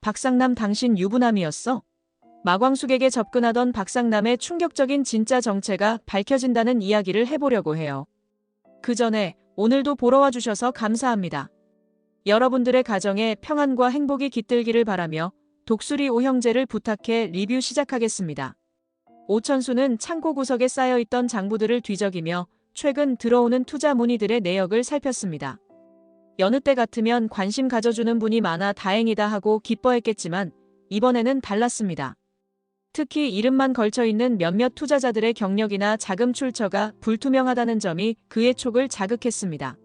박상남 당신 유부남이었어? 마광숙에게 접근하던 박상남의 충격적인 진짜 정체가 밝혀진다는 이야기를 해보려고 해요. 그 전에 오늘도 보러 와주셔서 감사합니다. 여러분들의 가정에 평안과 행복이 깃들기를 바라며 독수리 오형제를 부탁해 리뷰 시작하겠습니다. 오천수는 창고 구석에 쌓여있던 장부들을 뒤적이며 최근 들어오는 투자 문의들의 내역을 살폈습니다. 여느 때 같으면 관심 가져주는 분이 많아 다행이다 하고 기뻐했겠지만 이번에는 달랐습니다. 특히 이름만 걸쳐있는 몇몇 투자자들의 경력이나 자금 출처가 불투명하다는 점이 그의 촉을 자극했습니다.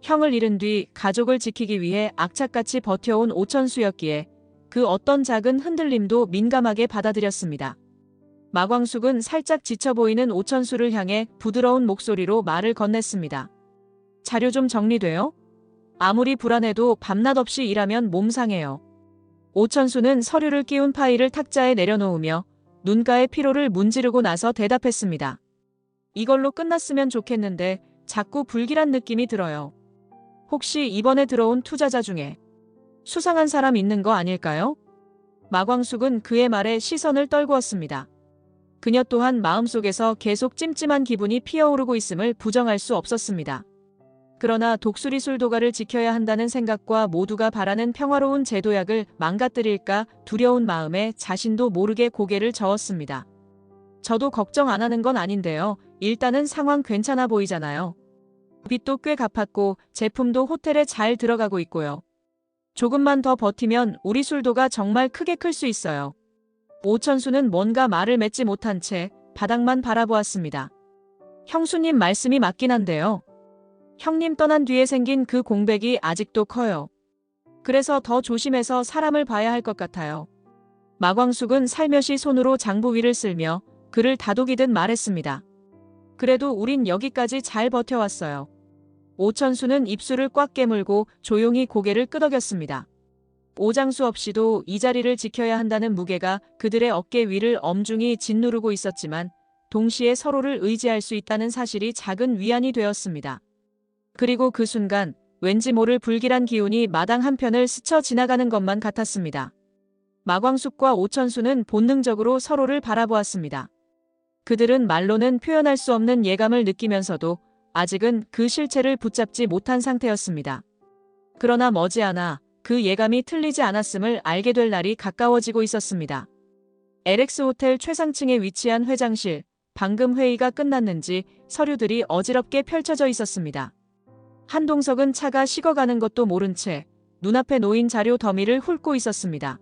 형을 잃은 뒤 가족을 지키기 위해 악착같이 버텨온 오천수였기에 그 어떤 작은 흔들림도 민감하게 받아들였습니다. 마광숙은 살짝 지쳐 보이는 오천수를 향해 부드러운 목소리로 말을 건넸습니다. 자료 좀 정리돼요? 아무리 불안해도 밤낮 없이 일하면 몸 상해요. 오천수는 서류를 끼운 파일을 탁자에 내려놓으며 눈가의 피로를 문지르고 나서 대답했습니다. 이걸로 끝났으면 좋겠는데 자꾸 불길한 느낌이 들어요. 혹시 이번에 들어온 투자자 중에 수상한 사람 있는 거 아닐까요? 마광숙은 그의 말에 시선을 떨구었습니다. 그녀 또한 마음속에서 계속 찜찜한 기분이 피어오르고 있음을 부정할 수 없었습니다. 그러나 독수리 술도가를 지켜야 한다는 생각과 모두가 바라는 평화로운 제도약을 망가뜨릴까 두려운 마음에 자신도 모르게 고개를 저었습니다. 저도 걱정 안 하는 건 아닌데요. 일단은 상황 괜찮아 보이잖아요. 빚도 꽤 갚았고 제품도 호텔에 잘 들어가고 있고요. 조금만 더 버티면 우리 술도가 정말 크게 클 수 있어요. 오천수는 뭔가 말을 맺지 못한 채 바닥만 바라보았습니다. 형수님 말씀이 맞긴 한데요. 형님 떠난 뒤에 생긴 그 공백이 아직도 커요. 그래서 더 조심해서 사람을 봐야 할 것 같아요. 마광숙은 살며시 손으로 장부 위를 쓸며 그를 다독이듯 말했습니다. 그래도 우린 여기까지 잘 버텨왔어요. 오천수는 입술을 꽉 깨물고 조용히 고개를 끄덕였습니다. 오장수 없이도 이 자리를 지켜야 한다는 무게가 그들의 어깨 위를 엄중히 짓누르고 있었지만 동시에 서로를 의지할 수 있다는 사실이 작은 위안이 되었습니다. 그리고 그 순간 왠지 모를 불길한 기운이 마당 한편을 스쳐 지나가는 것만 같았습니다. 마광숙과 오천수는 본능적으로 서로를 바라보았습니다. 그들은 말로는 표현할 수 없는 예감을 느끼면서도 아직은 그 실체를 붙잡지 못한 상태였습니다. 그러나 머지않아 그 예감이 틀리지 않았음을 알게 될 날이 가까워지고 있었습니다. LX 호텔 최상층에 위치한 회장실, 방금 회의가 끝났는지 서류들이 어지럽게 펼쳐져 있었습니다. 한동석은 차가 식어가는 것도 모른 채 눈앞에 놓인 자료 더미를 훑고 있었습니다.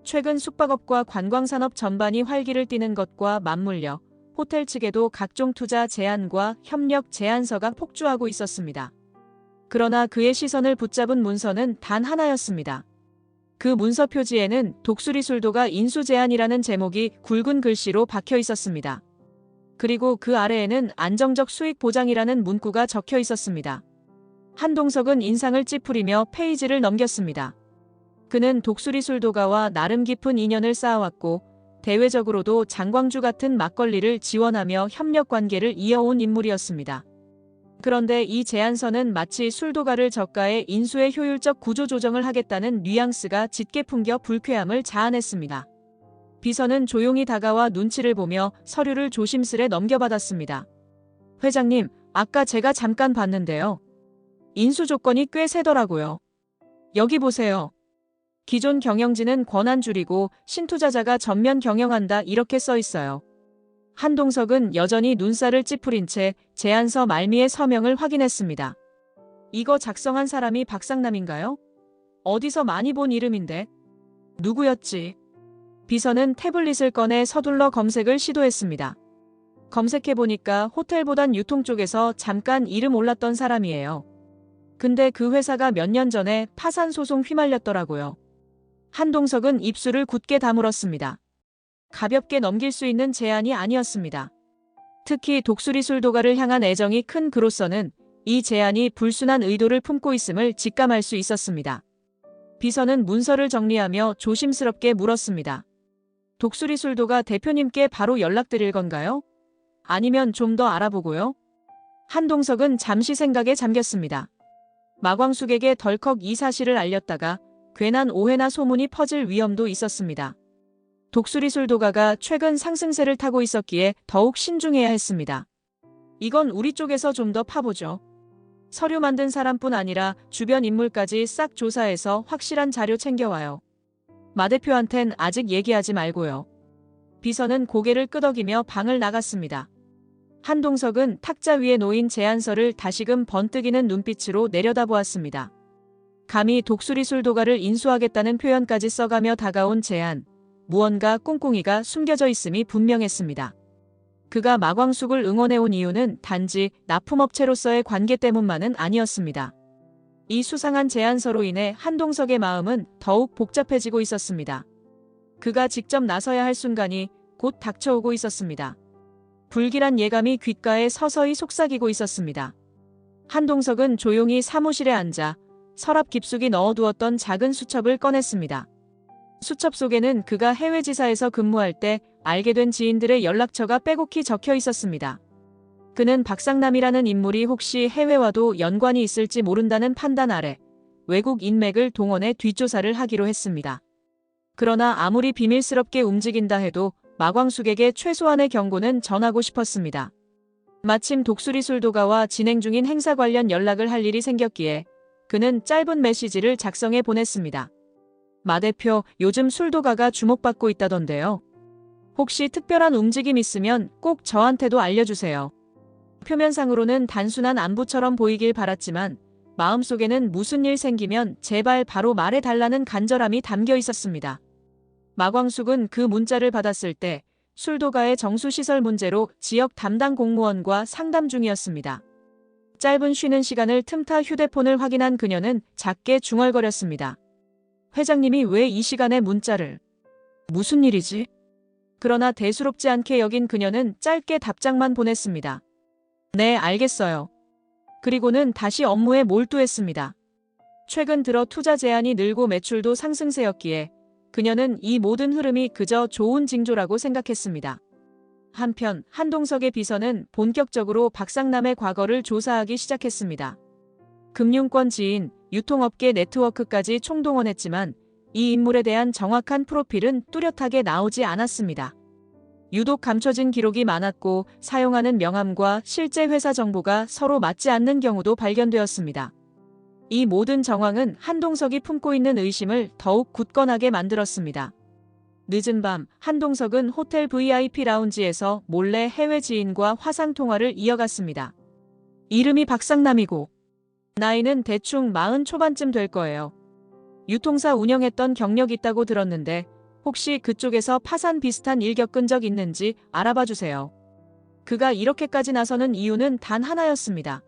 최근 숙박업과 관광산업 전반이 활기를 띠는 것과 맞물려 호텔 측에도 각종 투자 제안과 협력 제안서가 폭주하고 있었습니다. 그러나 그의 시선을 붙잡은 문서는 단 하나였습니다. 그 문서 표지에는 독수리 술도가 인수 제안이라는 제목이 굵은 글씨로 박혀 있었습니다. 그리고 그 아래에는 안정적 수익 보장이라는 문구가 적혀 있었습니다. 한동석은 인상을 찌푸리며 페이지를 넘겼습니다. 그는 독수리 술도가와 나름 깊은 인연을 쌓아왔고 대외적으로도 장광주 같은 막걸리를 지원하며 협력 관계를 이어온 인물이었습니다. 그런데 이 제안서는 마치 술도가를 저가의 인수의 효율적 구조 조정을 하겠다는 뉘앙스가 짙게 풍겨 불쾌함을 자아냈습니다. 비서는 조용히 다가와 눈치를 보며 서류를 조심스레 넘겨받았습니다. 회장님, 아까 제가 잠깐 봤는데요. 인수 조건이 꽤 세더라고요. 여기 보세요. 기존 경영진은 권한 줄이고 신투자자가 전면 경영한다 이렇게 써 있어요. 한동석은 여전히 눈살을 찌푸린 채 제안서 말미의 서명을 확인했습니다. 이거 작성한 사람이 박상남인가요? 어디서 많이 본 이름인데? 누구였지? 비서는 태블릿을 꺼내 서둘러 검색을 시도했습니다. 검색해보니까 호텔보단 유통 쪽에서 잠깐 이름 올랐던 사람이에요. 근데 그 회사가 몇 년 전에 파산 소송 휘말렸더라고요. 한동석은 입술을 굳게 다물었습니다. 가볍게 넘길 수 있는 제안이 아니었습니다. 특히 독수리 술도가를 향한 애정이 큰 그로서는 이 제안이 불순한 의도를 품고 있음을 직감할 수 있었습니다. 비서는 문서를 정리하며 조심스럽게 물었습니다. 독수리 술도가 대표님께 바로 연락드릴 건가요? 아니면 좀 더 알아보고요? 한동석은 잠시 생각에 잠겼습니다. 마광숙에게 덜컥 이 사실을 알렸다가 괜한 오해나 소문이 퍼질 위험도 있었습니다. 독수리 술도가가 최근 상승세를 타고 있었기에 더욱 신중해야 했습니다. 이건 우리 쪽에서 좀 더 파보죠. 서류 만든 사람뿐 아니라 주변 인물까지 싹 조사해서 확실한 자료 챙겨와요. 마 대표한텐 아직 얘기하지 말고요. 비서는 고개를 끄덕이며 방을 나갔습니다. 한동석은 탁자 위에 놓인 제안서를 다시금 번뜩이는 눈빛으로 내려다보았습니다. 감히 독수리 술도가를 인수하겠다는 표현까지 써가며 다가온 제안, 무언가 꿍꿍이가 숨겨져 있음이 분명했습니다. 그가 마광숙을 응원해온 이유는 단지 납품업체로서의 관계 때문만은 아니었습니다. 이 수상한 제안서로 인해 한동석의 마음은 더욱 복잡해지고 있었습니다. 그가 직접 나서야 할 순간이 곧 닥쳐오고 있었습니다. 불길한 예감이 귓가에 서서히 속삭이고 있었습니다. 한동석은 조용히 사무실에 앉아 서랍 깊숙이 넣어두었던 작은 수첩을 꺼냈습니다. 수첩 속에는 그가 해외지사에서 근무할 때 알게 된 지인들의 연락처가 빼곡히 적혀 있었습니다. 그는 박상남이라는 인물이 혹시 해외와도 연관이 있을지 모른다는 판단 아래 외국 인맥을 동원해 뒷조사를 하기로 했습니다. 그러나 아무리 비밀스럽게 움직인다 해도 마광숙에게 최소한의 경고는 전하고 싶었습니다. 마침 독수리 술도가와 진행 중인 행사 관련 연락을 할 일이 생겼기에 그는 짧은 메시지를 작성해 보냈습니다. 마 대표, 요즘 술도가가 주목받고 있다던데요. 혹시 특별한 움직임 있으면 꼭 저한테도 알려주세요. 표면상으로는 단순한 안부처럼 보이길 바랐지만 마음속에는 무슨 일 생기면 제발 바로 말해달라는 간절함이 담겨 있었습니다. 마광숙은 그 문자를 받았을 때 술도가의 정수시설 문제로 지역 담당 공무원과 상담 중이었습니다. 짧은 쉬는 시간을 틈타 휴대폰을 확인한 그녀는 작게 중얼거렸습니다. 회장님이 왜 이 시간에 문자를? 무슨 일이지? 그러나 대수롭지 않게 여긴 그녀는 짧게 답장만 보냈습니다. 네, 알겠어요. 그리고는 다시 업무에 몰두했습니다. 최근 들어 투자 제한이 늘고 매출도 상승세였기에 그녀는 이 모든 흐름이 그저 좋은 징조라고 생각했습니다. 한편 한동석의 비서는 본격적으로 박상남의 과거를 조사하기 시작했습니다. 금융권 지인, 유통업계 네트워크까지 총동원했지만 이 인물에 대한 정확한 프로필은 뚜렷하게 나오지 않았습니다. 유독 감춰진 기록이 많았고 사용하는 명함과 실제 회사 정보가 서로 맞지 않는 경우도 발견되었습니다. 이 모든 정황은 한동석이 품고 있는 의심을 더욱 굳건하게 만들었습니다. 늦은 밤 한동석은 호텔 VIP 라운지에서 몰래 해외 지인과 화상통화를 이어갔습니다. 이름이 박상남이고 나이는 대충 40 초반쯤 될 거예요. 유통사 운영했던 경력 있다고 들었는데 혹시 그쪽에서 파산 비슷한 일 겪은 적 있는지 알아봐 주세요. 그가 이렇게까지 나서는 이유는 단 하나였습니다.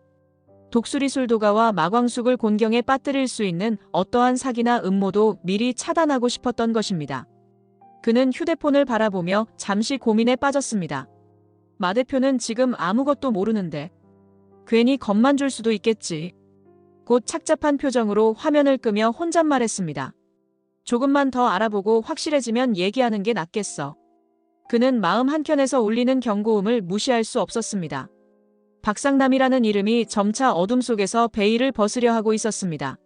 독수리 술도가와 마광숙을 곤경에 빠뜨릴 수 있는 어떠한 사기나 음모도 미리 차단하고 싶었던 것입니다. 그는 휴대폰을 바라보며 잠시 고민에 빠졌습니다. 마 대표는 지금 아무것도 모르는데 괜히 겁만 줄 수도 있겠지. 곧 착잡한 표정으로 화면을 끄며 혼잣말했습니다. 조금만 더 알아보고 확실해지면 얘기하는 게 낫겠어. 그는 마음 한켠에서 울리는 경고음을 무시할 수 없었습니다. 박상남이라는 이름이 점차 어둠 속에서 베일을 벗으려 하고 있었습니다.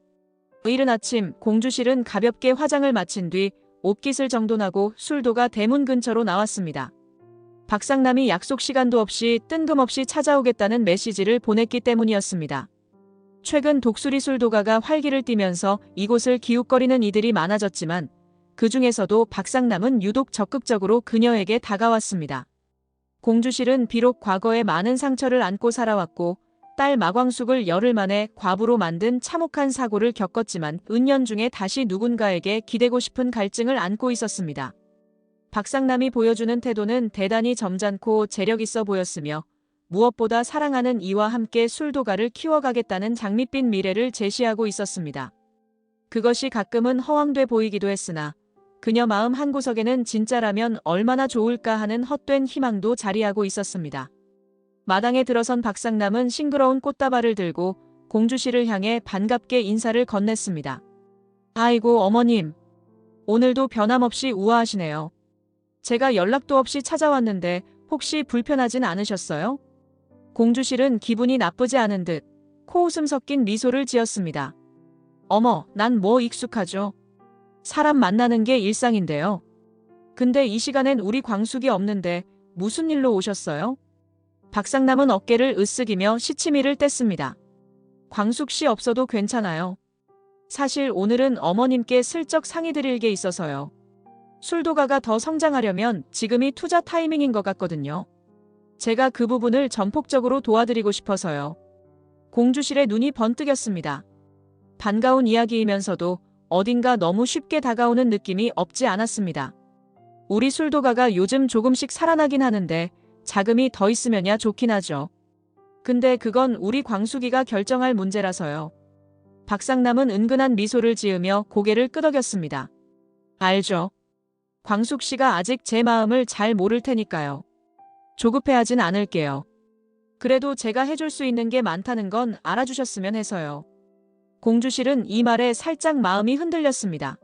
이른 아침 공주실은 가볍게 화장을 마친 뒤 옷깃을 정돈하고 술도가 대문 근처로 나왔습니다. 박상남이 약속 시간도 없이 뜬금없이 찾아오겠다는 메시지를 보냈기 때문이었습니다. 최근 독수리 술도가가 활기를 띠면서 이곳을 기웃거리는 이들이 많아졌지만 그 중에서도 박상남은 유독 적극적으로 그녀에게 다가왔습니다. 공주실은 비록 과거에 많은 상처를 안고 살아왔고 딸 마광숙을 열흘 만에 과부로 만든 참혹한 사고를 겪었지만 은연중에 다시 누군가에게 기대고 싶은 갈증을 안고 있었습니다. 박상남이 보여주는 태도는 대단히 점잖고 재력 있어 보였으며 무엇보다 사랑하는 이와 함께 술도가를 키워가겠다는 장밋빛 미래를 제시하고 있었습니다. 그것이 가끔은 허황돼 보이기도 했으나 그녀 마음 한구석에는 진짜라면 얼마나 좋을까 하는 헛된 희망도 자리하고 있었습니다. 마당에 들어선 박상남은 싱그러운 꽃다발을 들고 공주실을 향해 반갑게 인사를 건넸습니다. 아이고 어머님, 오늘도 변함없이 우아하시네요. 제가 연락도 없이 찾아왔는데 혹시 불편하진 않으셨어요? 공주실은 기분이 나쁘지 않은 듯 코웃음 섞인 미소를 지었습니다. 어머, 난 뭐 익숙하죠. 사람 만나는 게 일상인데요. 근데 이 시간엔 우리 광숙이 없는데 무슨 일로 오셨어요? 박상남은 어깨를 으쓱이며 시치미를 뗐습니다. 광숙 씨 없어도 괜찮아요. 사실 오늘은 어머님께 슬쩍 상의 드릴 게 있어서요. 술도가가 더 성장하려면 지금이 투자 타이밍인 것 같거든요. 제가 그 부분을 전폭적으로 도와드리고 싶어서요. 공주실의 눈이 번뜩였습니다. 반가운 이야기이면서도 어딘가 너무 쉽게 다가오는 느낌이 없지 않았습니다. 우리 술도가가 요즘 조금씩 살아나긴 하는데 자금이 더 있으면야 좋긴 하죠. 근데 그건 우리 광숙이가 결정할 문제라서요. 박상남은 은근한 미소를 지으며 고개를 끄덕였습니다. 알죠. 광숙 씨가 아직 제 마음을 잘 모를 테니까요. 조급해하진 않을게요. 그래도 제가 해줄 수 있는 게 많다는 건 알아주셨으면 해서요. 공주실은 이 말에 살짝 마음이 흔들렸습니다.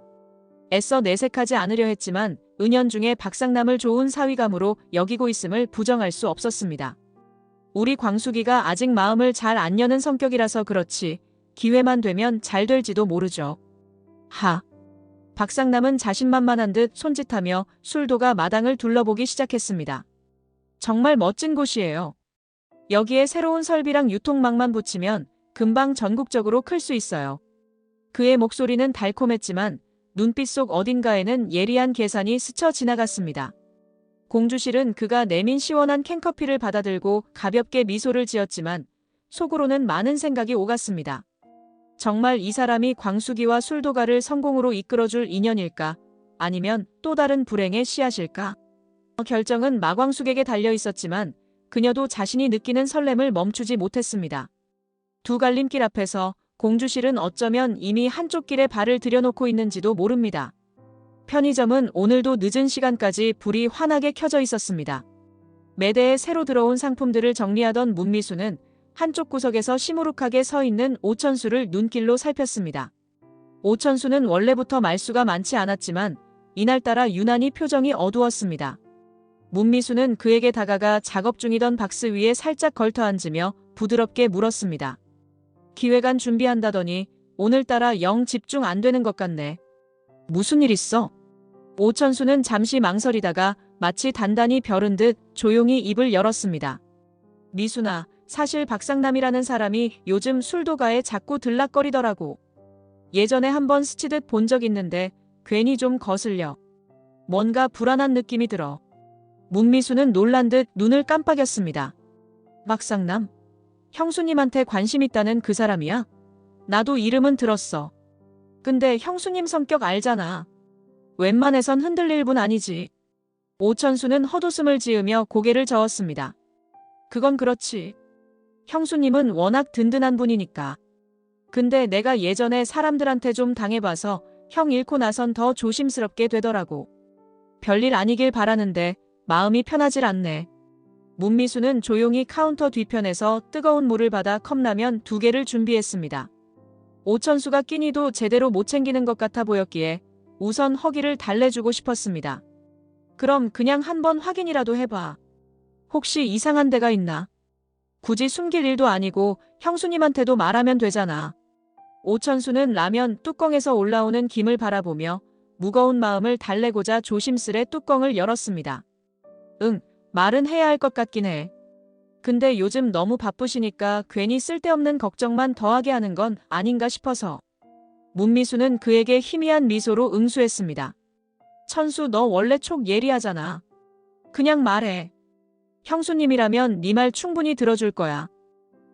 애써 내색하지 않으려 했지만 은연중에 박상남을 좋은 사위감으로 여기고 있음을 부정할 수 없었습니다. 우리 광숙이가 아직 마음을 잘 안 여는 성격이라서 그렇지 기회만 되면 잘 될지도 모르죠. 하. 박상남은 자신만만한 듯 손짓하며 술도가 마당을 둘러보기 시작했습니다. 정말 멋진 곳이에요. 여기에 새로운 설비랑 유통망만 붙이면 금방 전국적으로 클 수 있어요. 그의 목소리는 달콤했지만 눈빛 속 어딘가에는 예리한 계산이 스쳐 지나갔습니다. 공주실은 그가 내민 시원한 캔커피를 받아들고 가볍게 미소를 지었지만 속으로는 많은 생각이 오갔습니다. 정말 이 사람이 광숙이와 술도가를 성공으로 이끌어줄 인연일까? 아니면 또 다른 불행의 씨앗일까? 결정은 마광숙에게 달려 있었지만 그녀도 자신이 느끼는 설렘을 멈추지 못했습니다. 두 갈림길 앞에서 공주실은 어쩌면 이미 한쪽 길에 발을 들여놓고 있는지도 모릅니다. 편의점은 오늘도 늦은 시간까지 불이 환하게 켜져 있었습니다. 매대에 새로 들어온 상품들을 정리하던 문미수는 한쪽 구석에서 시무룩하게 서 있는 오천수를 눈길로 살폈습니다. 오천수는 원래부터 말수가 많지 않았지만 이날따라 유난히 표정이 어두웠습니다. 문미수는 그에게 다가가 작업 중이던 박스 위에 살짝 걸터앉으며 부드럽게 물었습니다. 기획안 준비한다더니 오늘따라 영 집중 안 되는 것 같네. 무슨 일 있어? 오천수는 잠시 망설이다가 마치 단단히 벼른 듯 조용히 입을 열었습니다. 미순아, 사실 박상남이라는 사람이 요즘 술도가에 자꾸 들락거리더라고. 예전에 한번 스치듯 본 적 있는데 괜히 좀 거슬려. 뭔가 불안한 느낌이 들어. 문미수는 놀란 듯 눈을 깜빡였습니다. 박상남? 형수님한테 관심 있다는 그 사람이야? 나도 이름은 들었어. 근데 형수님 성격 알잖아. 웬만해선 흔들릴 분 아니지. 오천수는 헛웃음을 지으며 고개를 저었습니다. 그건 그렇지. 형수님은 워낙 든든한 분이니까. 근데 내가 예전에 사람들한테 좀 당해봐서 형 잃고 나선 더 조심스럽게 되더라고. 별일 아니길 바라는데 마음이 편하질 않네. 문미수는 조용히 카운터 뒤편에서 뜨거운 물을 받아 컵라면 2개를 준비했습니다. 오천수가 끼니도 제대로 못 챙기는 것 같아 보였기에 우선 허기를 달래주고 싶었습니다. 그럼 그냥 한번 확인이라도 해봐. 혹시 이상한 데가 있나? 굳이 숨길 일도 아니고 형수님한테도 말하면 되잖아. 오천수는 라면 뚜껑에서 올라오는 김을 바라보며 무거운 마음을 달래고자 조심스레 뚜껑을 열었습니다. 응, 말은 해야 할 것 같긴 해. 근데 요즘 너무 바쁘시니까 괜히 쓸데없는 걱정만 더하게 하는 건 아닌가 싶어서. 문미수는 그에게 희미한 미소로 응수했습니다. 천수, 너 원래 촉 예리하잖아. 그냥 말해. 형수님이라면 네 말 충분히 들어줄 거야.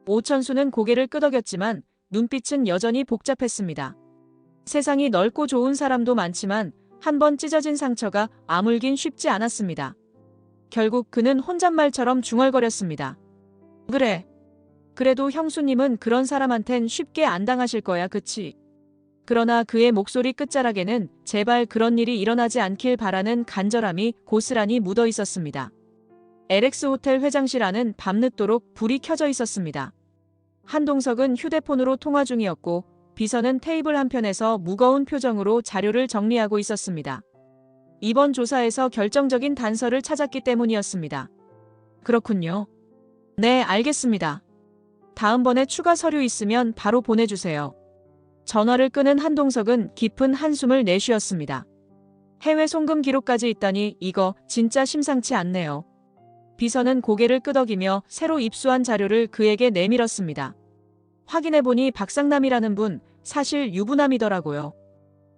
오천수는 고개를 끄덕였지만 눈빛은 여전히 복잡했습니다. 세상이 넓고 좋은 사람도 많지만 한번 찢어진 상처가 아물긴 쉽지 않았습니다. 결국 그는 혼잣말처럼 중얼거렸습니다. 그래. 그래도 형수님은 그런 사람한텐 쉽게 안 당하실 거야, 그치? 그러나 그의 목소리 끝자락에는 제발 그런 일이 일어나지 않길 바라는 간절함이 고스란히 묻어 있었습니다. LX 호텔 회장실 안은 밤늦도록 불이 켜져 있었습니다. 한동석은 휴대폰으로 통화 중이었고 비서는 테이블 한편에서 무거운 표정으로 자료를 정리하고 있었습니다. 이번 조사에서 결정적인 단서를 찾았기 때문이었습니다. 그렇군요. 네, 알겠습니다. 다음번에 추가 서류 있으면 바로 보내주세요. 전화를 끊은 한동석은 깊은 한숨을 내쉬었습니다. 해외 송금 기록까지 있다니 이거 진짜 심상치 않네요. 비서는 고개를 끄덕이며 새로 입수한 자료를 그에게 내밀었습니다. 확인해보니 박상남이라는 분 사실 유부남이더라고요.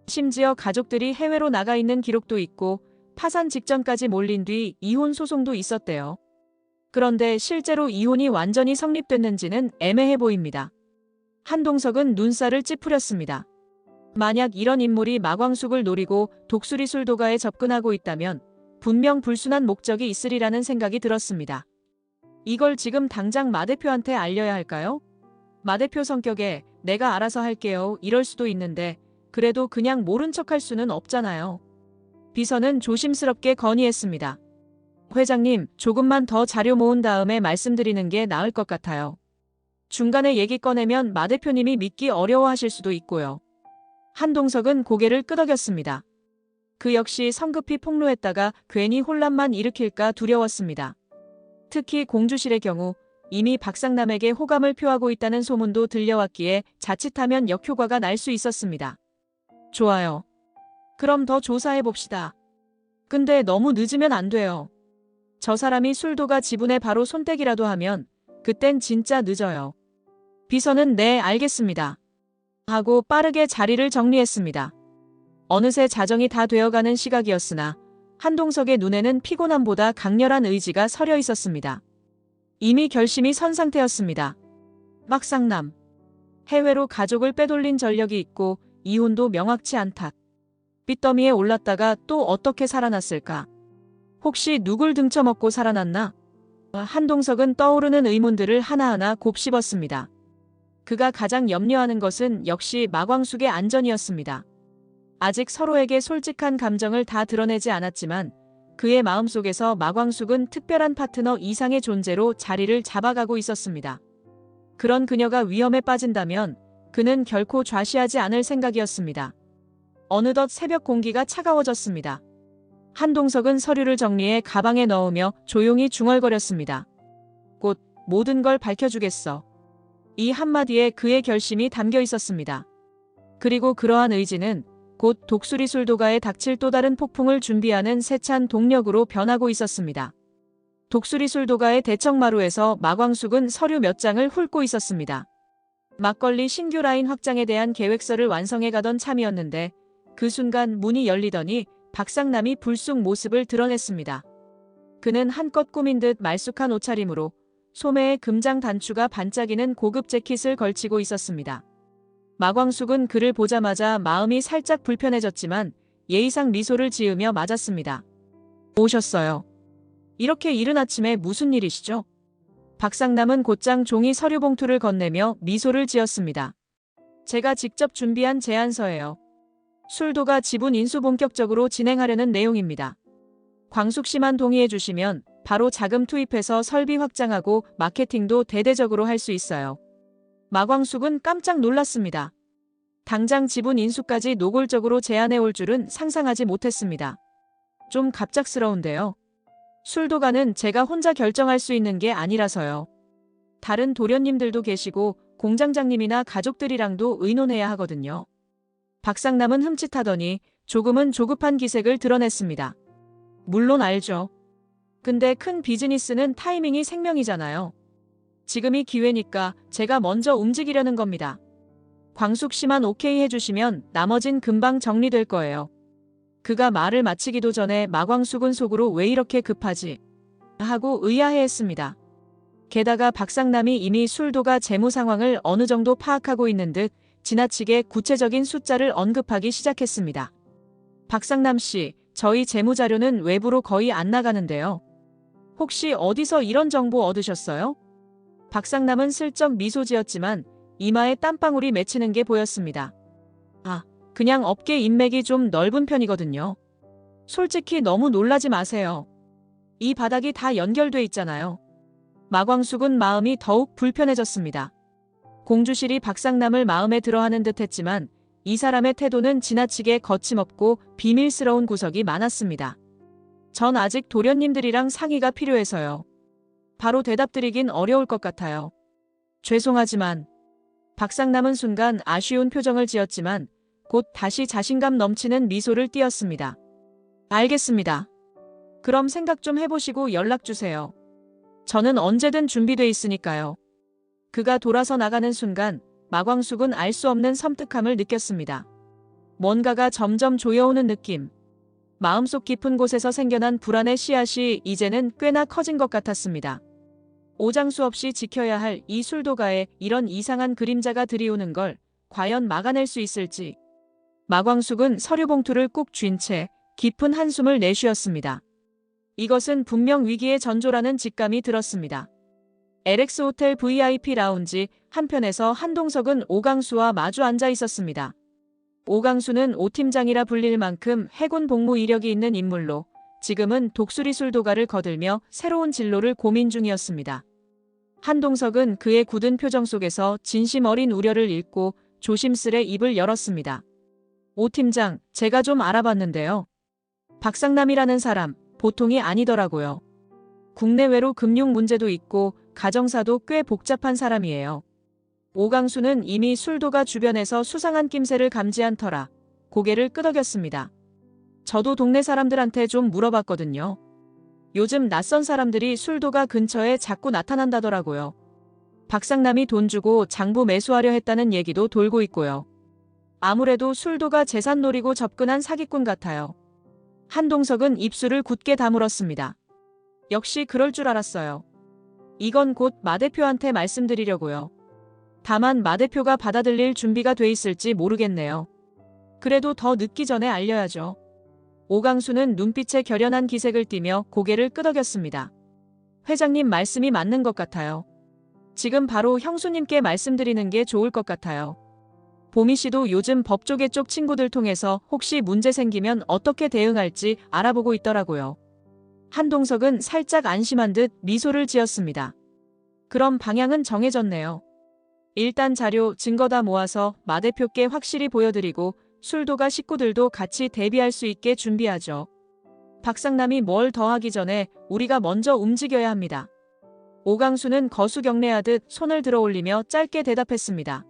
심지어 가족들이 해외로 나가 있는 기록도 있고 파산 직전까지 몰린 뒤 이혼 소송도 있었대요. 그런데 실제로 이혼이 완전히 성립됐는지는 애매해 보입니다. 한동석은 눈살을 찌푸렸습니다. 만약 이런 인물이 마광숙을 노리고 독수리 술도가에 접근하고 있다면 분명 불순한 목적이 있으리라는 생각이 들었습니다. 이걸 지금 당장 마 대표한테 알려야 할까요? 마 대표 성격에 내가 알아서 할게요 이럴 수도 있는데 그래도 그냥 모른 척할 수는 없잖아요. 비서는 조심스럽게 건의했습니다. 회장님, 조금만 더 자료 모은 다음에 말씀드리는 게 나을 것 같아요. 중간에 얘기 꺼내면 마 대표님이 믿기 어려워하실 수도 있고요. 한동석은 고개를 끄덕였습니다. 그 역시 성급히 폭로했다가 괜히 혼란만 일으킬까 두려웠습니다. 특히 공주실의 경우 이미 박상남에게 호감을 표하고 있다는 소문도 들려왔기에 자칫하면 역효과가 날 수 있었습니다. 좋아요. 그럼 더 조사해봅시다. 근데 너무 늦으면 안 돼요. 저 사람이 술도가 지분에 바로 손떼기라도 하면 그땐 진짜 늦어요. 비서는 네, 알겠습니다. 하고 빠르게 자리를 정리했습니다. 어느새 자정이 다 되어가는 시각이었으나 한동석의 눈에는 피곤함보다 강렬한 의지가 서려 있었습니다. 이미 결심이 선 상태였습니다. 박상남. 해외로 가족을 빼돌린 전력이 있고 이혼도 명확치 않다. 빚더미에 올랐다가 또 어떻게 살아났을까? 혹시 누굴 등쳐먹고 살아났나? 한동석은 떠오르는 의문들을 하나하나 곱씹었습니다. 그가 가장 염려하는 것은 역시 마광숙의 안전이었습니다. 아직 서로에게 솔직한 감정을 다 드러내지 않았지만 그의 마음속에서 마광숙은 특별한 파트너 이상의 존재로 자리를 잡아가고 있었습니다. 그런 그녀가 위험에 빠진다면 그는 결코 좌시하지 않을 생각이었습니다. 어느덧 새벽 공기가 차가워졌습니다. 한동석은 서류를 정리해 가방에 넣으며 조용히 중얼거렸습니다. 곧 모든 걸 밝혀주겠어. 이 한마디에 그의 결심이 담겨 있었습니다. 그리고 그러한 의지는 곧 독수리 술도가에 닥칠 또 다른 폭풍을 준비하는 세찬 동력으로 변하고 있었습니다. 독수리 술도가의 대청마루에서 마광숙은 서류 몇 장을 훑고 있었습니다. 막걸리 신규 라인 확장에 대한 계획서를 완성해 가던 참이었는데 그 순간 문이 열리더니 박상남이 불쑥 모습을 드러냈습니다. 그는 한껏 꾸민 듯 말쑥한 옷차림으로 소매에 금장 단추가 반짝이는 고급 재킷을 걸치고 있었습니다. 마광숙은 그를 보자마자 마음이 살짝 불편해졌지만 예의상 미소를 지으며 맞았습니다. 오셨어요. 이렇게 이른 아침에 무슨 일이시죠? 박상남은 곧장 종이 서류 봉투를 건네며 미소를 지었습니다. 제가 직접 준비한 제안서예요. 술도가 지분 인수 본격적으로 진행하려는 내용입니다. 광숙 씨만 동의해 주시면 바로 자금 투입해서 설비 확장하고 마케팅도 대대적으로 할 수 있어요. 마광숙은 깜짝 놀랐습니다. 당장 지분 인수까지 노골적으로 제안해 올 줄은 상상하지 못했습니다. 좀 갑작스러운데요. 술도가는 제가 혼자 결정할 수 있는 게 아니라서요. 다른 도련님들도 계시고 공장장님이나 가족들이랑도 의논해야 하거든요. 박상남은 흠칫하더니 조금은 조급한 기색을 드러냈습니다. 물론 알죠. 근데 큰 비즈니스는 타이밍이 생명이잖아요. 지금이 기회니까 제가 먼저 움직이려는 겁니다. 광숙 씨만 오케이 해주시면 나머진 금방 정리될 거예요. 그가 말을 마치기도 전에 마광숙은 속으로 왜 이렇게 급하지? 하고 의아해했습니다. 게다가 박상남이 이미 술도가 재무 상황을 어느 정도 파악하고 있는 듯 지나치게 구체적인 숫자를 언급하기 시작했습니다. 박상남 씨, 저희 재무자료는 외부로 거의 안 나가는데요. 혹시 어디서 이런 정보 얻으셨어요? 박상남은 슬쩍 미소 지었지만 이마에 땀방울이 맺히는 게 보였습니다. 아, 그냥 업계 인맥이 좀 넓은 편이거든요. 솔직히 너무 놀라지 마세요. 이 바닥이 다 연결돼 있잖아요. 마광숙은 마음이 더욱 불편해졌습니다. 공주실이 박상남을 마음에 들어하는 듯 했지만 이 사람의 태도는 지나치게 거침없고 비밀스러운 구석이 많았습니다. 전 아직 도련님들이랑 상의가 필요해서요. 바로 대답드리긴 어려울 것 같아요. 죄송하지만 박상남은 순간 아쉬운 표정을 지었지만 곧 다시 자신감 넘치는 미소를 띄었습니다. 알겠습니다. 그럼 생각 좀 해보시고 연락주세요. 저는 언제든 준비돼 있으니까요. 그가 돌아서 나가는 순간 마광숙은 알 수 없는 섬뜩함을 느꼈습니다. 뭔가가 점점 조여오는 느낌. 마음속 깊은 곳에서 생겨난 불안의 씨앗이 이제는 꽤나 커진 것 같았습니다. 오장수 없이 지켜야 할 이 술도가에 이런 이상한 그림자가 들이오는 걸 과연 막아낼 수 있을지. 마광숙은 서류 봉투를 꾹 쥔 채 깊은 한숨을 내쉬었습니다. 이것은 분명 위기의 전조라는 직감이 들었습니다. LX 호텔 VIP 라운지 한편에서 한동석은 오강수와 마주 앉아 있었습니다. 오강수는 오 팀장이라 불릴 만큼 해군 복무 이력이 있는 인물로 지금은 독수리 술도가를 거들며 새로운 진로를 고민 중이었습니다. 한동석은 그의 굳은 표정 속에서 진심 어린 우려를 읽고 조심스레 입을 열었습니다. 오 팀장, 제가 좀 알아봤는데요. 박상남이라는 사람, 보통이 아니더라고요. 국내외로 금융 문제도 있고 가정사도 꽤 복잡한 사람이에요. 오강수는 이미 술도가 주변에서 수상한 낌새를 감지한 터라 고개를 끄덕였습니다. 저도 동네 사람들한테 좀 물어봤거든요. 요즘 낯선 사람들이 술도가 근처에 자꾸 나타난다더라고요. 박상남이 돈 주고 장부 매수하려 했다는 얘기도 돌고 있고요. 아무래도 술도가 재산 노리고 접근한 사기꾼 같아요. 한동석은 입술을 굳게 다물었습니다. 역시 그럴 줄 알았어요. 이건 곧 마 대표한테 말씀드리려고요. 다만 마 대표가 받아들일 준비가 돼 있을지 모르겠네요. 그래도 더 늦기 전에 알려야죠. 오강수는 눈빛에 결연한 기색을 띠며 고개를 끄덕였습니다. 회장님 말씀이 맞는 것 같아요. 지금 바로 형수님께 말씀드리는 게 좋을 것 같아요. 보미 씨도 요즘 법조계 쪽 친구들 통해서 혹시 문제 생기면 어떻게 대응할지 알아보고 있더라고요. 한동석은 살짝 안심한 듯 미소를 지었습니다. 그럼 방향은 정해졌네요. 일단 자료, 증거 다 모아서 마 대표께 확실히 보여드리고 술도가 식구들도 같이 대비할 수 있게 준비하죠. 박상남이 뭘 더 하기 전에 우리가 먼저 움직여야 합니다. 오강수는 거수경례하듯 손을 들어 올리며 짧게 대답했습니다.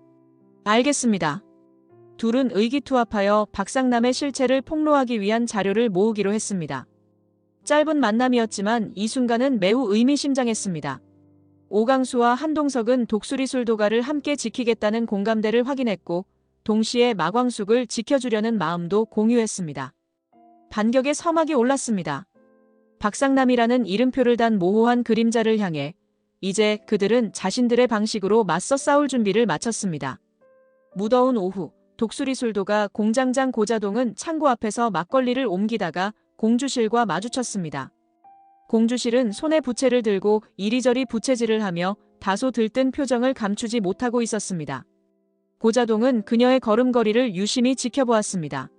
알겠습니다. 둘은 의기투합하여 박상남의 실체를 폭로하기 위한 자료를 모으기로 했습니다. 짧은 만남이었지만 이 순간은 매우 의미심장했습니다. 오강수와 한동석은 독수리 술도가를 함께 지키겠다는 공감대를 확인했고 동시에 마광숙을 지켜주려는 마음도 공유했습니다. 반격의 서막이 올랐습니다. 박상남이라는 이름표를 단 모호한 그림자를 향해 이제 그들은 자신들의 방식으로 맞서 싸울 준비를 마쳤습니다. 무더운 오후, 독수리 술도가 공장장 고자동은 창고 앞에서 막걸리를 옮기다가 공주실과 마주쳤습니다. 공주실은 손에 부채를 들고 이리저리 부채질을 하며 다소 들뜬 표정을 감추지 못하고 있었습니다. 고자동은 그녀의 걸음걸이를 유심히 지켜보았습니다.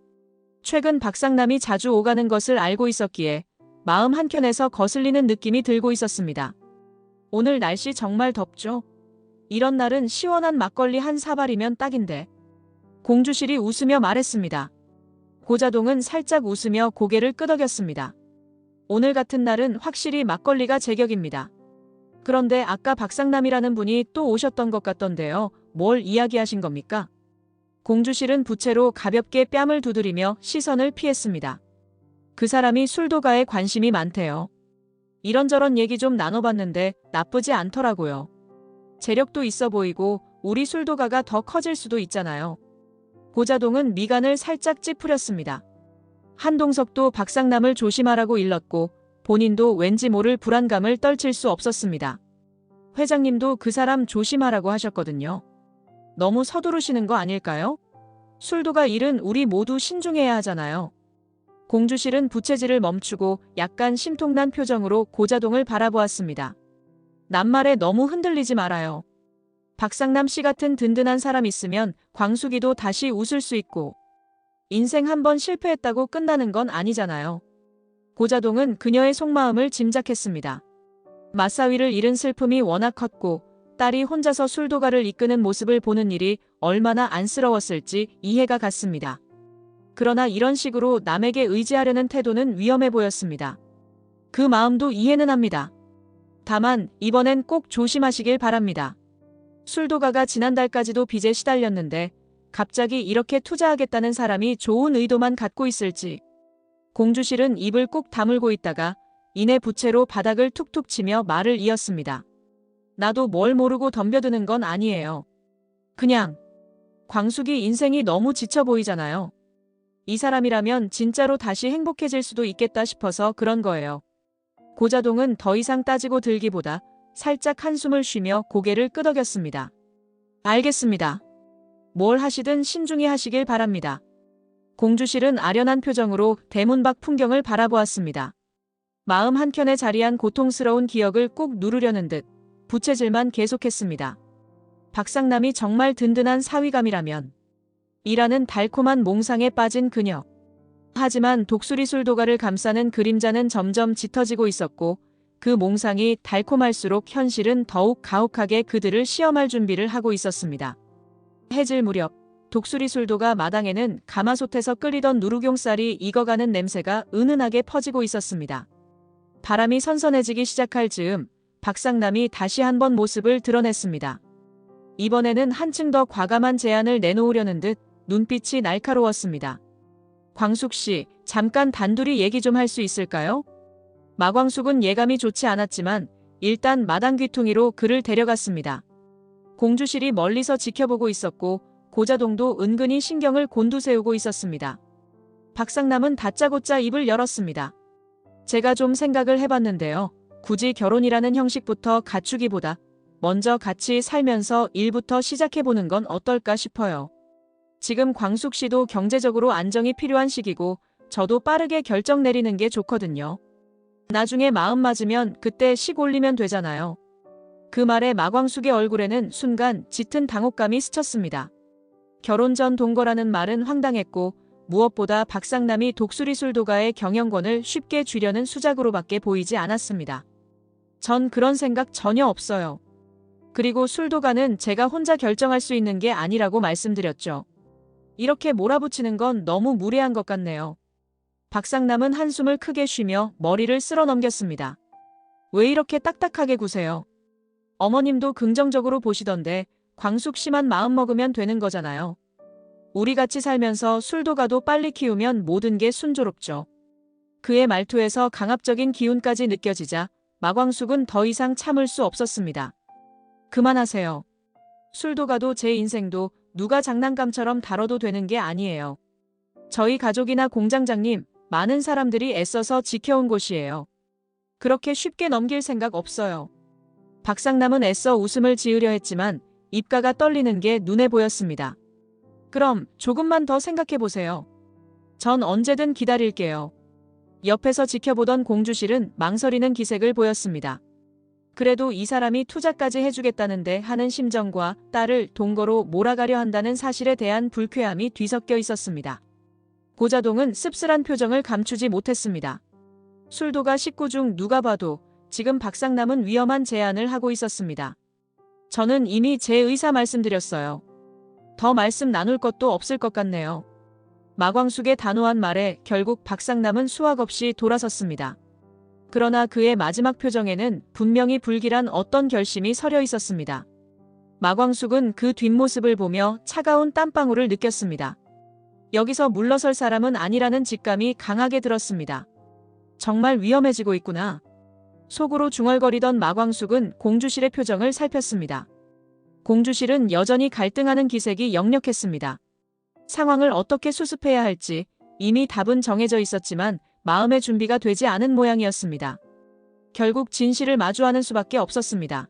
최근 박상남이 자주 오가는 것을 알고 있었기에 마음 한켠에서 거슬리는 느낌이 들고 있었습니다. 오늘 날씨 정말 덥죠? 이런 날은 시원한 막걸리 한 사발이면 딱인데. 공주실이 웃으며 말했습니다. 고자동은 살짝 웃으며 고개를 끄덕였습니다. 오늘 같은 날은 확실히 막걸리가 제격입니다. 그런데 아까 박상남이라는 분이 또 오셨던 것 같던데요. 뭘 이야기하신 겁니까? 공주실은 부채로 가볍게 뺨을 두드리며 시선을 피했습니다. 그 사람이 술도가에 관심이 많대요. 이런저런 얘기 좀 나눠봤는데 나쁘지 않더라고요. 재력도 있어 보이고 우리 술도가가 더 커질 수도 있잖아요. 고자동은 미간을 살짝 찌푸렸습니다. 한동석도 박상남을 조심하라고 일렀고 본인도 왠지 모를 불안감을 떨칠 수 없었습니다. 회장님도 그 사람 조심하라고 하셨거든요. 너무 서두르시는 거 아닐까요? 술도가 일은 우리 모두 신중해야 하잖아요. 공주실은 부채질을 멈추고 약간 심통난 표정으로 고자동을 바라보았습니다. 낱말에 너무 흔들리지 말아요. 박상남 씨 같은 든든한 사람 있으면 광숙이도 다시 웃을 수 있고 인생 한 번 실패했다고 끝나는 건 아니잖아요. 고자동은 그녀의 속마음을 짐작했습니다. 맞사위를 잃은 슬픔이 워낙 컸고 딸이 혼자서 술도가를 이끄는 모습을 보는 일이 얼마나 안쓰러웠을지 이해가 갔습니다. 그러나 이런 식으로 남에게 의지하려는 태도는 위험해 보였습니다. 그 마음도 이해는 합니다. 다만 이번엔 꼭 조심하시길 바랍니다. 술도가가 지난달까지도 빚에 시달렸는데 갑자기 이렇게 투자하겠다는 사람이 좋은 의도만 갖고 있을지. 공주실은 입을 꾹 다물고 있다가 이내 부채로 바닥을 툭툭 치며 말을 이었습니다. 나도 뭘 모르고 덤벼드는 건 아니에요. 그냥 광숙이 인생이 너무 지쳐 보이잖아요. 이 사람이라면 진짜로 다시 행복해질 수도 있겠다 싶어서 그런 거예요. 고자동은 더 이상 따지고 들기보다 살짝 한숨을 쉬며 고개를 끄덕였습니다. 알겠습니다. 뭘 하시든 신중히 하시길 바랍니다. 공주실은 아련한 표정으로 대문 밖 풍경을 바라보았습니다. 마음 한켠에 자리한 고통스러운 기억을 꾹 누르려는 듯 부채질만 계속했습니다. 박상남이 정말 든든한 사위감이라면 이라는 달콤한 몽상에 빠진 그녀. 하지만 독수리 술도가를 감싸는 그림자는 점점 짙어지고 있었고 그 몽상이 달콤할수록 현실은 더욱 가혹하게 그들을 시험할 준비를 하고 있었습니다. 해질 무렵 독수리 술도가 마당에는 가마솥에서 끓이던 누룩용쌀이 익어가는 냄새가 은은하게 퍼지고 있었습니다. 바람이 선선해지기 시작할 즈음 박상남이 다시 한번 모습을 드러냈습니다. 이번에는 한층 더 과감한 제안을 내놓으려는 듯 눈빛이 날카로웠습니다. 광숙 씨, 잠깐 단둘이 얘기 좀 할 수 있을까요? 마광숙은 예감이 좋지 않았지만 일단 마당 귀퉁이로 그를 데려갔습니다. 공주실이 멀리서 지켜보고 있었고 고자동도 은근히 신경을 곤두세우고 있었습니다. 박상남은 다짜고짜 입을 열었습니다. 제가 좀 생각을 해봤는데요. 굳이 결혼이라는 형식부터 갖추기보다 먼저 같이 살면서 일부터 시작해보는 건 어떨까 싶어요. 지금 광숙 씨도 경제적으로 안정이 필요한 시기고 저도 빠르게 결정 내리는 게 좋거든요. 나중에 마음 맞으면 그때 식 올리면 되잖아요. 그 말에 마광숙의 얼굴에는 순간 짙은 당혹감이 스쳤습니다. 결혼 전 동거라는 말은 황당했고 무엇보다 박상남이 독수리 술도가의 경영권을 쉽게 쥐려는 수작으로밖에 보이지 않았습니다. 전 그런 생각 전혀 없어요. 그리고 술도가는 제가 혼자 결정할 수 있는 게 아니라고 말씀드렸죠. 이렇게 몰아붙이는 건 너무 무례한 것 같네요. 박상남은 한숨을 크게 쉬며 머리를 쓸어 넘겼습니다. 왜 이렇게 딱딱하게 구세요? 어머님도 긍정적으로 보시던데 광숙 씨만 마음먹으면 되는 거잖아요. 우리 같이 살면서 술도가도 빨리 키우면 모든 게 순조롭죠. 그의 말투에서 강압적인 기운까지 느껴지자 마광숙은 더 이상 참을 수 없었습니다. 그만하세요. 술도가도 제 인생도 누가 장난감처럼 다뤄도 되는 게 아니에요. 저희 가족이나 공장장님, 많은 사람들이 애써서 지켜온 곳이에요. 그렇게 쉽게 넘길 생각 없어요. 박상남은 애써 웃음을 지으려 했지만 입가가 떨리는 게 눈에 보였습니다. 그럼 조금만 더 생각해보세요. 전 언제든 기다릴게요. 옆에서 지켜보던 공주실은 망설이는 기색을 보였습니다. 그래도 이 사람이 투자까지 해주겠다는데 하는 심정과 딸을 동거로 몰아가려 한다는 사실에 대한 불쾌함이 뒤섞여 있었습니다. 고자동은 씁쓸한 표정을 감추지 못했습니다. 술도가 식구 중 누가 봐도 지금 박상남은 위험한 제안을 하고 있었습니다. 저는 이미 제 의사 말씀드렸어요. 더 말씀 나눌 것도 없을 것 같네요. 마광숙의 단호한 말에 결국 박상남은 수확 없이 돌아섰습니다. 그러나 그의 마지막 표정에는 분명히 불길한 어떤 결심이 서려 있었습니다. 마광숙은 그 뒷모습을 보며 차가운 땀방울을 느꼈습니다. 여기서 물러설 사람은 아니라는 직감이 강하게 들었습니다. 정말 위험해지고 있구나. 속으로 중얼거리던 마광숙은 공주실의 표정을 살폈습니다. 공주실은 여전히 갈등하는 기색이 역력했습니다. 상황을 어떻게 수습해야 할지 이미 답은 정해져 있었지만 마음의 준비가 되지 않은 모양이었습니다. 결국 진실을 마주하는 수밖에 없었습니다.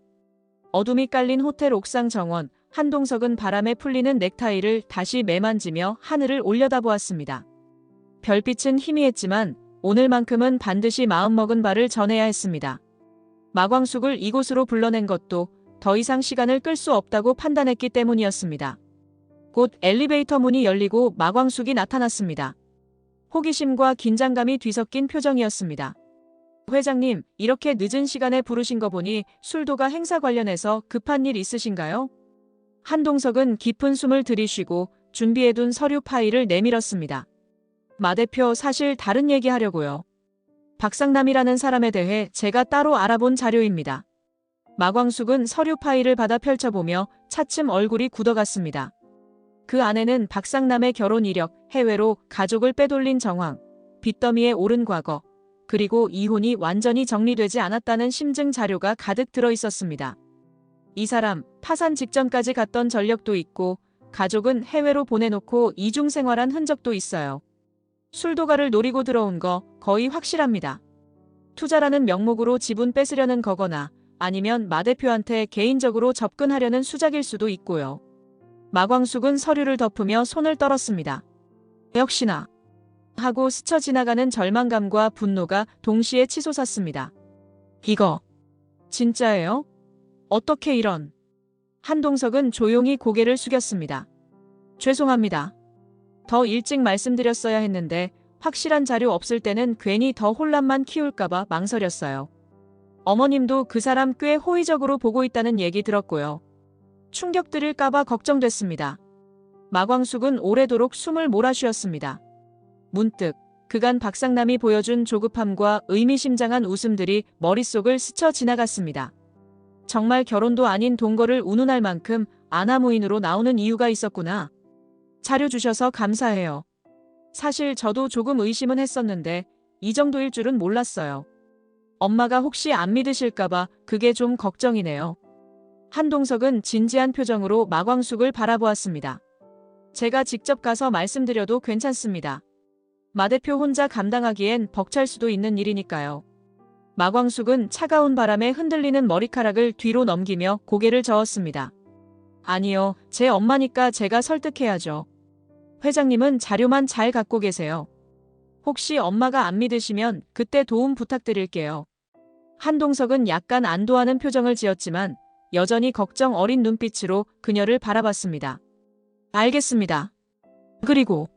어둠이 깔린 호텔 옥상 정원, 한동석은 바람에 풀리는 넥타이를 다시 매만지며 하늘을 올려다보았습니다. 별빛은 희미했지만 오늘만큼은 반드시 마음먹은 바를 전해야 했습니다. 마광숙을 이곳으로 불러낸 것도 더 이상 시간을 끌 수 없다고 판단했기 때문이었습니다. 곧 엘리베이터 문이 열리고 마광숙이 나타났습니다. 호기심과 긴장감이 뒤섞인 표정이었습니다. 회장님, 이렇게 늦은 시간에 부르신 거 보니 술도가 행사 관련해서 급한 일 있으신가요? 한동석은 깊은 숨을 들이쉬고 준비해둔 서류 파일을 내밀었습니다. 마 대표, 사실 다른 얘기 하려고요. 박상남이라는 사람에 대해 제가 따로 알아본 자료입니다. 마광숙은 서류 파일을 받아 펼쳐보며 차츰 얼굴이 굳어갔습니다. 그 안에는 박상남의 결혼 이력, 해외로 가족을 빼돌린 정황, 빚더미에 오른 과거, 그리고 이혼이 완전히 정리되지 않았다는 심증 자료가 가득 들어 있었습니다. 이 사람 파산 직전까지 갔던 전력도 있고 가족은 해외로 보내놓고 이중 생활한 흔적도 있어요. 술도가를 노리고 들어온 거 거의 확실합니다. 투자라는 명목으로 지분 뺏으려는 거거나 아니면 마 대표한테 개인적으로 접근하려는 수작일 수도 있고요. 마광숙은 서류를 덮으며 손을 떨었습니다. 역시나 하고 스쳐 지나가는 절망감과 분노가 동시에 치솟았습니다. 이거 진짜예요? 어떻게 이런? 한동석은 조용히 고개를 숙였습니다. 죄송합니다. 더 일찍 말씀드렸어야 했는데 확실한 자료 없을 때는 괜히 더 혼란만 키울까봐 망설였어요. 어머님도 그 사람 꽤 호의적으로 보고 있다는 얘기 들었고요. 충격드릴까봐 걱정됐습니다. 마광숙은 오래도록 숨을 몰아쉬었습니다. 문득 그간 박상남이 보여준 조급함과 의미심장한 웃음들이 머릿속을 스쳐 지나갔습니다. 정말 결혼도 아닌 동거를 운운할 만큼 아나무인으로 나오는 이유가 있었구나. 자료 주셔서 감사해요. 사실 저도 조금 의심은 했었는데 이 정도일 줄은 몰랐어요. 엄마가 혹시 안 믿으실까봐 그게 좀 걱정이네요. 한동석은 진지한 표정으로 마광숙을 바라보았습니다. 제가 직접 가서 말씀드려도 괜찮습니다. 마 대표 혼자 감당하기엔 벅찰 수도 있는 일이니까요. 마광숙은 차가운 바람에 흔들리는 머리카락을 뒤로 넘기며 고개를 저었습니다. 아니요, 제 엄마니까 제가 설득해야죠. 회장님은 자료만 잘 갖고 계세요. 혹시 엄마가 안 믿으시면 그때 도움 부탁드릴게요. 한동석은 약간 안도하는 표정을 지었지만 여전히 걱정 어린 눈빛으로 그녀를 바라봤습니다. 알겠습니다. 그리고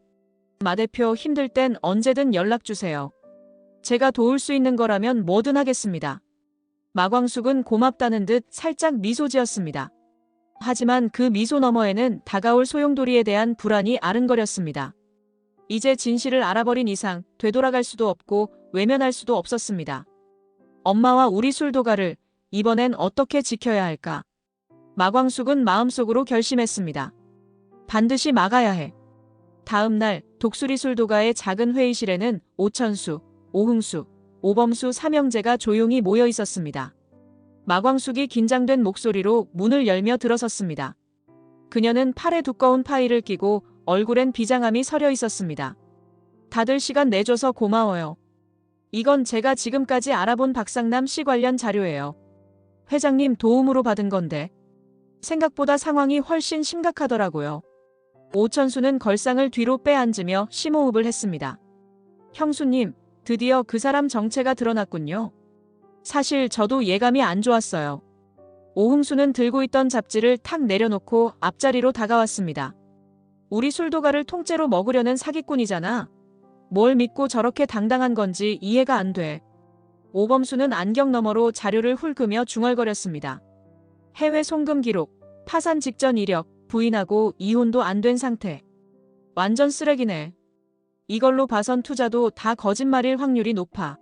마 대표 힘들 땐 언제든 연락 주세요. 제가 도울 수 있는 거라면 뭐든 하겠습니다. 마광숙은 고맙다는 듯 살짝 미소 지었습니다. 하지만 그 미소 너머에는 다가올 소용돌이에 대한 불안이 아른거렸습니다. 이제 진실을 알아버린 이상 되돌아갈 수도 없고 외면할 수도 없었습니다. 엄마와 우리 술도가를 이번엔 어떻게 지켜야 할까? 마광숙은 마음속으로 결심했습니다. 반드시 막아야 해. 다음 날 독수리 술도가의 작은 회의실에는 오천수, 오흥수, 오범수 삼형제가 조용히 모여 있었습니다. 마광숙이 긴장된 목소리로 문을 열며 들어섰습니다. 그녀는 팔에 두꺼운 파일을 끼고 얼굴엔 비장함이 서려 있었습니다. 다들 시간 내줘서 고마워요. 이건 제가 지금까지 알아본 박상남 씨 관련 자료예요. 회장님 도움으로 받은 건데 생각보다 상황이 훨씬 심각하더라고요. 오천수는 걸상을 뒤로 빼앉으며 심호흡을 했습니다. 형수님, 드디어 그 사람 정체가 드러났군요. 사실 저도 예감이 안 좋았어요. 오흥수는 들고 있던 잡지를 탁 내려놓고 앞자리로 다가왔습니다. 우리 술도가를 통째로 먹으려는 사기꾼이잖아. 뭘 믿고 저렇게 당당한 건지 이해가 안 돼. 오범수는 안경 너머로 자료를 훑으며 중얼거렸습니다. 해외 송금 기록, 파산 직전 이력, 부인하고 이혼도 안 된 상태. 완전 쓰레기네. 이걸로 봐선 투자도 다 거짓말일 확률이 높아.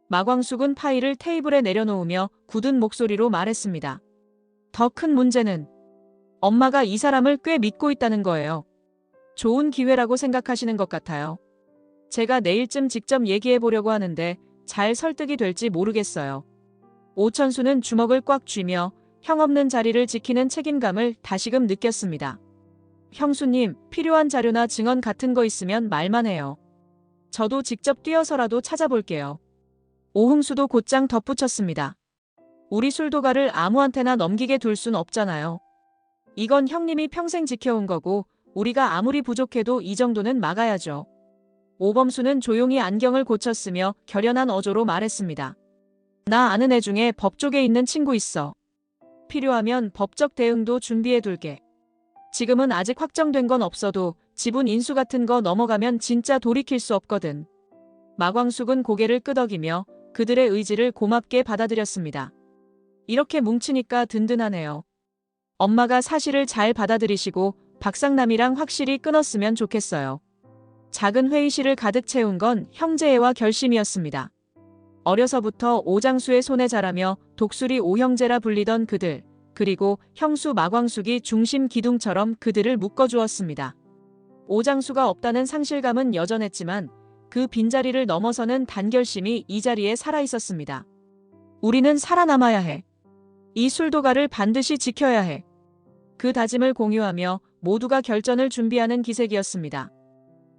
마광숙은 파일을 테이블에 내려놓으며 굳은 목소리로 말했습니다. 더 큰 문제는 엄마가 이 사람을 꽤 믿고 있다는 거예요. 좋은 기회라고 생각하시는 것 같아요. 제가 내일쯤 직접 얘기해 보려고 하는데 잘 설득이 될지 모르겠어요. 오천수는 주먹을 꽉 쥐며 형없는 자리를 지키는 책임감을 다시금 느꼈습니다. 형수님, 필요한 자료나 증언 같은 거 있으면 말만 해요. 저도 직접 뛰어서라도 찾아볼게요. 오흥수도 곧장 덧붙였습니다. 우리 술도가를 아무한테나 넘기게 둘 순 없잖아요. 이건 형님이 평생 지켜온 거고 우리가 아무리 부족해도 이 정도는 막아야죠. 오범수는 조용히 안경을 고쳤으며 결연한 어조로 말했습니다. 나 아는 애 중에 법 쪽에 있는 친구 있어. 필요하면 법적 대응도 준비해둘게. 지금은 아직 확정된 건 없어도 지분 인수 같은 거 넘어가면 진짜 돌이킬 수 없거든. 마광숙은 고개를 끄덕이며 그들의 의지를 고맙게 받아들였습니다. 이렇게 뭉치니까 든든하네요. 엄마가 사실을 잘 받아들이시고 박상남이랑 확실히 끊었으면 좋겠어요. 작은 회의실을 가득 채운 건 형제애와 결심이었습니다. 어려서부터 오장수의 손에 자라며 독수리 오형제라 불리던 그들, 그리고 형수 마광숙이 중심 기둥처럼 그들을 묶어주었습니다. 오장수가 없다는 상실감은 여전했지만 그 빈자리를 넘어서는 단결심이 이 자리에 살아있었습니다. 우리는 살아남아야 해. 이 술도가를 반드시 지켜야 해. 그 다짐을 공유하며 모두가 결전을 준비하는 기색이었습니다.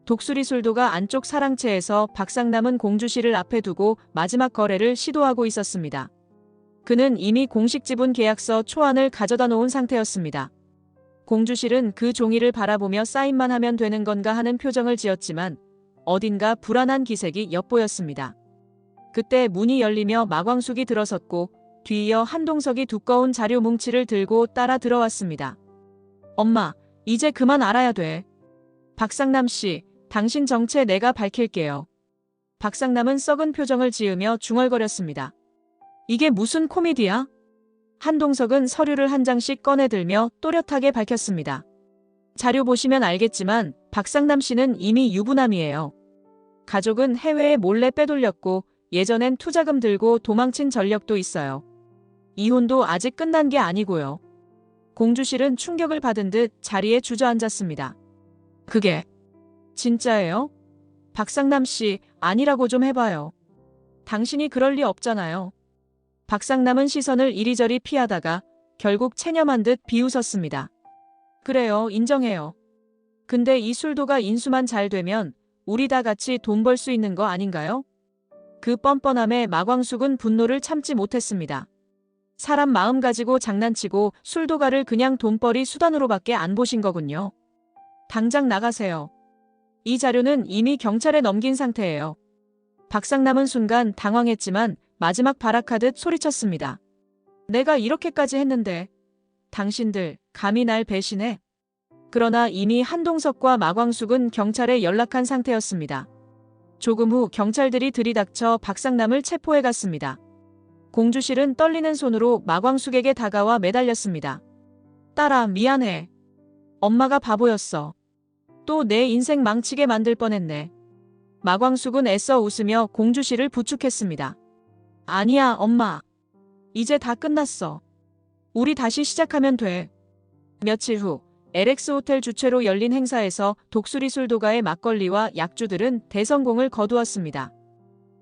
독수리 술도가 안쪽 사랑채에서 박상남은 공주씨를 앞에 두고 마지막 거래를 시도하고 있었습니다. 그는 이미 공식 지분 계약서 초안을 가져다 놓은 상태였습니다. 공주실은 그 종이를 바라보며 사인만 하면 되는 건가 하는 표정을 지었지만 어딘가 불안한 기색이 엿보였습니다. 그때 문이 열리며 마광숙이 들어섰고 뒤이어 한동석이 두꺼운 자료 뭉치를 들고 따라 들어왔습니다. 엄마, 이제 그만 알아야 돼. 박상남 씨, 당신 정체 내가 밝힐게요. 박상남은 썩은 표정을 지으며 중얼거렸습니다. 이게 무슨 코미디야? 한동석은 서류를 한 장씩 꺼내들며 또렷하게 밝혔습니다. 자료 보시면 알겠지만 박상남 씨는 이미 유부남이에요. 가족은 해외에 몰래 빼돌렸고 예전엔 투자금 들고 도망친 전력도 있어요. 이혼도 아직 끝난 게 아니고요. 공주실은 충격을 받은 듯 자리에 주저앉았습니다. 그게 진짜예요? 박상남 씨, 아니라고 좀 해봐요. 당신이 그럴 리 없잖아요. 박상남은 시선을 이리저리 피하다가 결국 체념한 듯 비웃었습니다. 그래요, 인정해요. 근데 이 술도가 인수만 잘 되면 우리 다 같이 돈 벌 수 있는 거 아닌가요? 그 뻔뻔함에 마광숙은 분노를 참지 못했습니다. 사람 마음 가지고 장난치고 술도가를 그냥 돈벌이 수단으로밖에 안 보신 거군요. 당장 나가세요. 이 자료는 이미 경찰에 넘긴 상태예요. 박상남은 순간 당황했지만 마지막 발악하듯 소리쳤습니다. 내가 이렇게까지 했는데 당신들 감히 날 배신해? 그러나 이미 한동석과 마광숙은 경찰에 연락한 상태였습니다. 조금 후 경찰들이 들이닥쳐 박상남을 체포해 갔습니다. 공주실은 떨리는 손으로 마광숙에게 다가와 매달렸습니다. 딸아, 미안해. 엄마가 바보였어. 또 내 인생 망치게 만들 뻔했네. 마광숙은 애써 웃으며 공주실을 부축했습니다. 아니야, 엄마. 이제 다 끝났어. 우리 다시 시작하면 돼. 며칠 후 LX 호텔 주최로 열린 행사에서 독수리 술도가의 막걸리와 약주들은 대성공을 거두었습니다.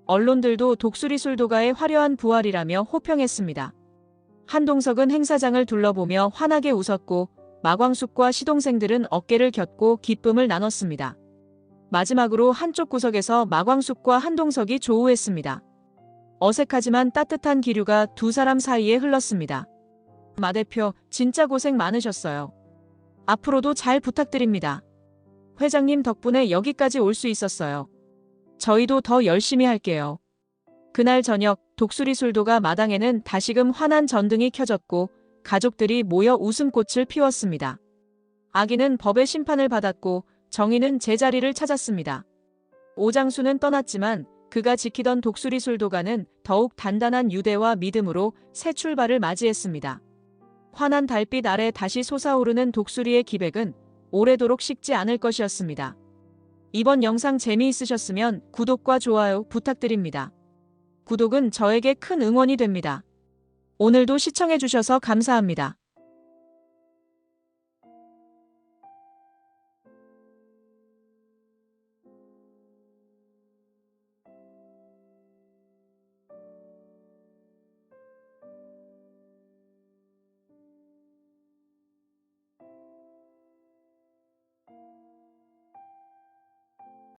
언론들도 독수리 술도가의 화려한 부활이라며 호평했습니다. 한동석은 행사장을 둘러보며 환하게 웃었고 마광숙과 시동생들은 어깨를 겹고 기쁨을 나눴습니다. 마지막으로 한쪽 구석에서 마광숙과 한동석이 조우했습니다. 어색하지만 따뜻한 기류가 두 사람 사이에 흘렀습니다. 마 대표, 진짜 고생 많으셨어요. 앞으로도 잘 부탁드립니다. 회장님 덕분에 여기까지 올 수 있었어요. 저희도 더 열심히 할게요. 그날 저녁 독수리 술도가 마당에는 다시금 환한 전등이 켜졌고 가족들이 모여 웃음꽃을 피웠습니다. 아기는 법의 심판을 받았고 정의는 제자리를 찾았습니다. 오장수는 떠났지만 그가 지키던 독수리 술도가는 더욱 단단한 유대와 믿음으로 새 출발을 맞이했습니다. 환한 달빛 아래 다시 솟아오르는 독수리의 기백은 오래도록 식지 않을 것이었습니다. 이번 영상 재미있으셨으면 구독과 좋아요 부탁드립니다. 구독은 저에게 큰 응원이 됩니다. 오늘도 시청해주셔서 감사합니다.